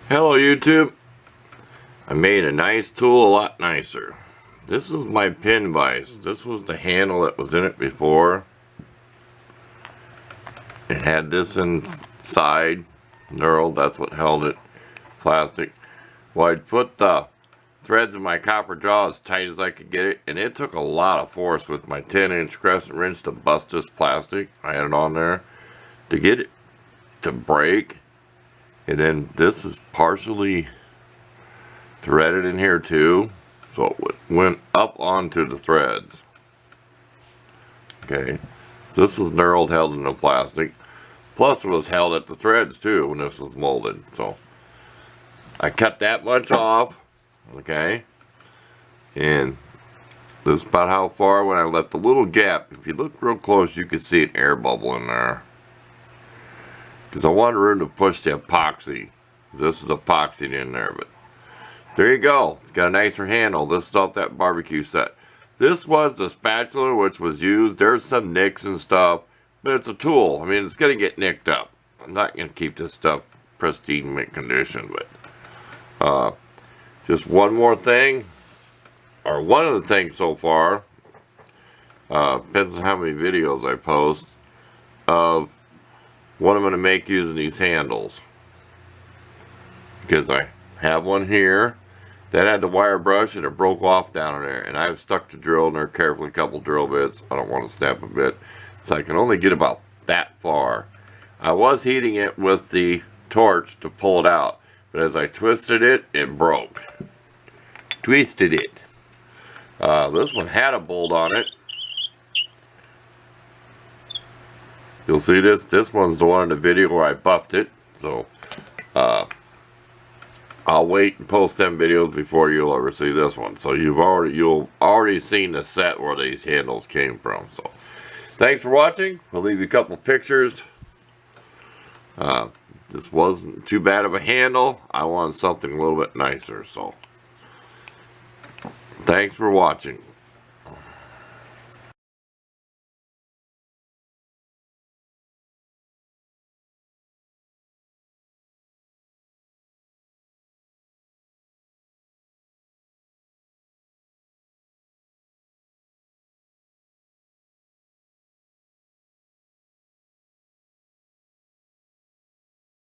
Hello YouTube. I made a nice tool a lot nicer. This is my pin vise. This was the handle that was in it before. It had this inside, knurled, that's what held it, plastic. Well, I'd put the threads in my copper jaw as tight as I could get it, and it took a lot of force with my 10-inch crescent wrench to bust this plastic. I had it on there to get it to break. And then this is partially threaded in here too, so it went up onto the threads. Okay, this was knurled, held in the plastic. Plus it was held at the threads too when this was molded. So I cut that much off, okay, and this is about how far when I left a little gap. If you look real close, you can see an air bubble in there. Because I wanted room to push the epoxy. This is epoxied in there, but there you go. It's got a nicer handle. This is off that barbecue set. This was the spatula which was used. There's some nicks and stuff, but it's a tool. I mean, it's going to get nicked up. I'm not going to keep this stuff pristine mint condition, but just one more thing, or one of the things so far, depends on how many videos I post, of what I'm going to make using these handles. Because I have one here that had the wire brush and it broke off down in there. And I've stuck the drill in there carefully, a couple drill bits. I don't want to snap a bit. So I can only get about that far. I was heating it with the torch to pull it out. But as I twisted it, it broke. Twisted it. This one had a bolt on it. You'll see this. This one's the one in the video where I buffed it. So, I'll wait and post them videos before you'll ever see this one. So you'll already seen the set where these handles came from. So, thanks for watching. I'll leave you a couple pictures. This wasn't too bad of a handle. I wanted something a little bit nicer. So, thanks for watching.